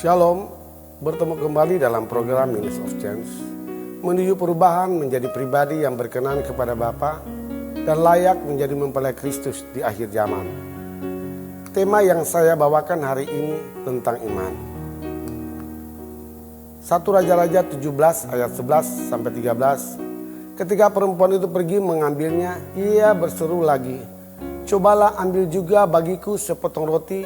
Shalom, bertemu kembali dalam program Minutes of Change, menuju perubahan menjadi pribadi yang berkenan kepada Bapa dan layak menjadi mempelai Kristus di akhir zaman. Tema yang saya bawakan hari ini tentang iman. 1 Raja-Raja 17 ayat 11 sampai 13. Ketika perempuan itu pergi mengambilnya, ia berseru lagi, "Cobalah ambil juga bagiku sepotong roti."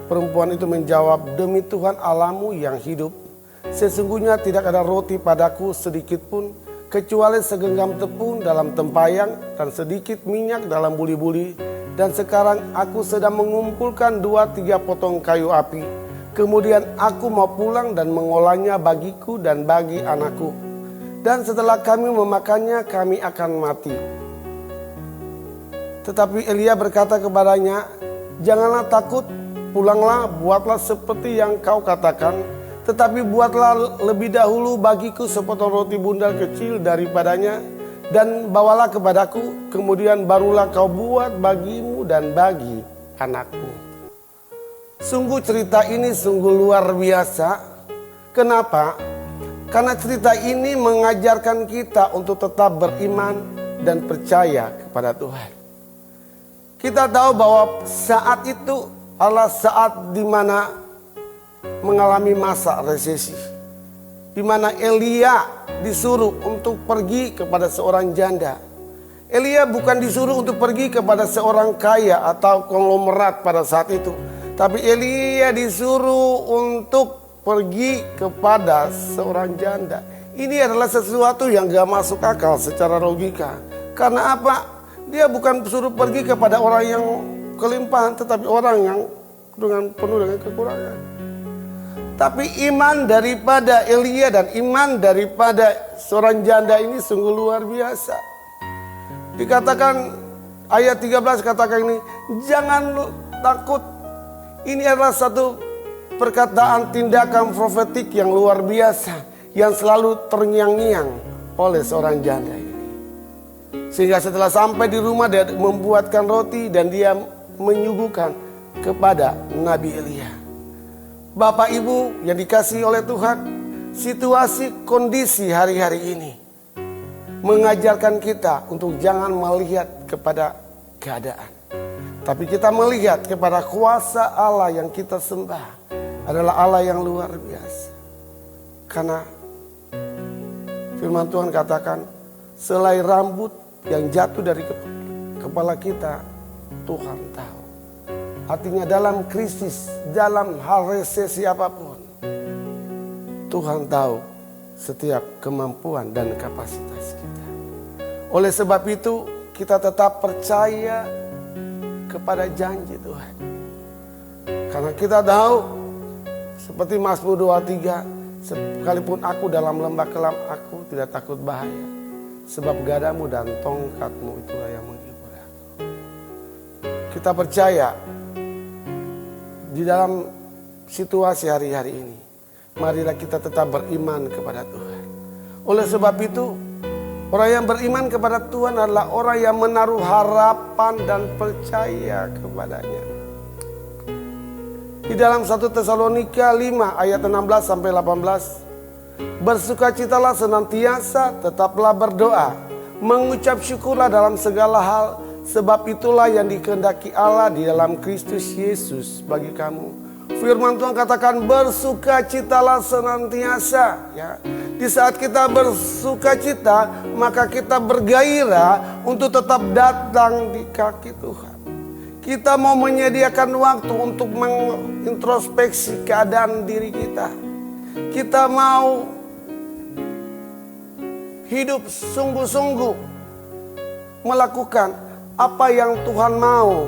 Perempuan itu menjawab, "Demi Tuhan Allahmu yang hidup, sesungguhnya tidak ada roti padaku sedikit pun, kecuali segenggam tepung dalam tempayang dan sedikit minyak dalam buli-buli. Dan sekarang aku sedang mengumpulkan 2-3 potong kayu api. Kemudian aku mau pulang dan mengolahnya bagiku dan bagi anakku. Dan setelah kami memakannya, kami akan mati." Tetapi Elia berkata kepadanya, "Janganlah takut. Pulanglah, buatlah seperti yang kau katakan. Tetapi buatlah lebih dahulu bagiku sepotong roti bundal kecil daripadanya, dan bawalah kepadaku. Kemudian barulah kau buat bagimu dan bagi anakku." Sungguh cerita ini sungguh luar biasa. Kenapa? Karena cerita ini mengajarkan kita untuk tetap beriman dan percaya kepada Tuhan. Kita tahu bahwa saat itu adalah saat di mana mengalami masa resesi, di mana Elia disuruh untuk pergi kepada seorang janda. Elia bukan disuruh untuk pergi kepada seorang kaya atau konglomerat pada saat itu, tapi Elia disuruh untuk pergi kepada seorang janda. Ini adalah sesuatu yang gak masuk akal secara logika. Karena apa? Dia bukan suruh pergi kepada orang yang kelimpahan, tetapi orang yang penuh dengan kekurangan. Tapi iman daripada Elia dan iman daripada seorang janda ini sungguh luar biasa. Dikatakan ayat 13 katakan ini, "Jangan takut." Ini adalah satu perkataan tindakan profetik yang luar biasa, yang selalu terngiang-ngiang oleh seorang janda ini. Sehingga setelah sampai di rumah, dia membuatkan roti dan dia menyuguhkan kepada Nabi Elia. Bapak Ibu yang dikasihi oleh Tuhan, situasi kondisi hari-hari ini mengajarkan kita untuk jangan melihat kepada keadaan, tapi kita melihat kepada kuasa Allah yang kita sembah adalah Allah yang luar biasa. Karena firman Tuhan katakan, selai rambut yang jatuh dari kepala kita, Tuhan tahu. Artinya dalam krisis, dalam hal resesi apapun, Tuhan tahu setiap kemampuan dan kapasitas kita. Oleh sebab itu, kita tetap percaya kepada janji Tuhan. Karena kita tahu, seperti Mazmur 23, "Sekalipun aku dalam lembah kelam, aku tidak takut bahaya. Sebab gadamu dan tongkatmu itulah yang menghibur aku." Kita percaya di dalam situasi hari-hari ini, marilah kita tetap beriman kepada Tuhan. Oleh sebab itu, orang yang beriman kepada Tuhan adalah orang yang menaruh harapan dan percaya kepadanya. Di dalam 1 Tesalonika 5 ayat 16 sampai 18, "Bersukacitalah senantiasa, tetaplah berdoa, mengucap syukurlah dalam segala hal, sebab itulah yang dikehendaki Allah di dalam Kristus Yesus bagi kamu." Firman Tuhan katakan bersukacitalah senantiasa. Ya. Di saat kita bersukacita, maka kita bergairah untuk tetap datang di kaki Tuhan. Kita mau menyediakan waktu untuk mengintrospeksi keadaan diri kita. Kita mau hidup sungguh-sungguh melakukan apa yang Tuhan mau,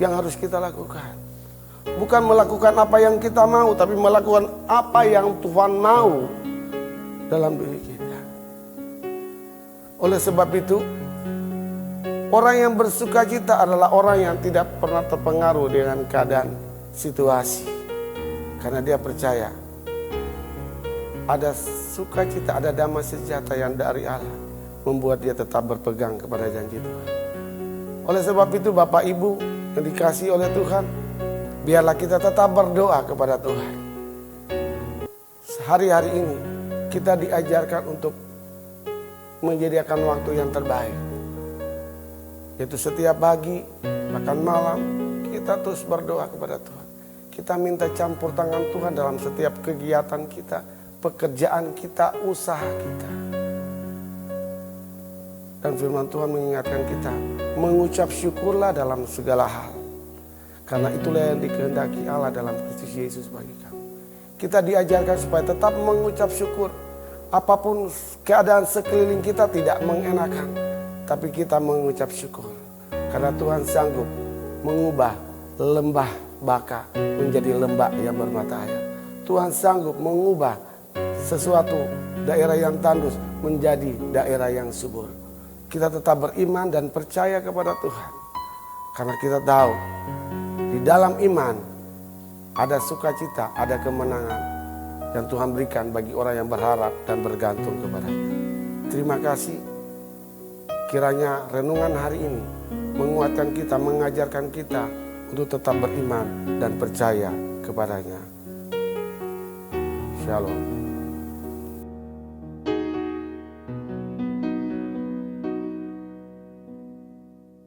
yang harus kita lakukan. Bukan melakukan apa yang kita mau, tapi melakukan apa yang Tuhan mau dalam diri kita. Oleh sebab itu, orang yang bersukacita adalah orang yang tidak pernah terpengaruh dengan keadaan situasi. Karena dia percaya ada sukacita, ada damai sejahtera yang dari Allah, membuat dia tetap berpegang kepada janji Tuhan. Oleh sebab itu, Bapak Ibu yang dikasihi oleh Tuhan, biarlah kita tetap berdoa kepada Tuhan. hari-hari ini kita diajarkan untuk menyediakan waktu yang terbaik. Yaitu setiap pagi, bahkan malam, kita terus berdoa kepada Tuhan. Kita minta campur tangan Tuhan dalam setiap kegiatan kita, pekerjaan kita, usaha kita. Dan firman Tuhan mengingatkan kita, mengucap syukurlah dalam segala hal. Karena itulah yang dikehendaki Allah dalam Kristus Yesus bagi kami. Kita diajarkan supaya tetap mengucap syukur. Apapun keadaan sekeliling kita tidak mengenakan, tapi kita mengucap syukur. Karena Tuhan sanggup mengubah lembah baka menjadi lembah yang bermata air. Tuhan sanggup mengubah sesuatu daerah yang tandus menjadi daerah yang subur. Kita tetap beriman dan percaya kepada Tuhan. Karena kita tahu di dalam iman ada sukacita, ada kemenangan yang Tuhan berikan bagi orang yang berharap dan bergantung kepada-Nya. Terima kasih. Kiranya renungan hari ini menguatkan kita, mengajarkan kita untuk tetap beriman dan percaya kepada-Nya. Shalom.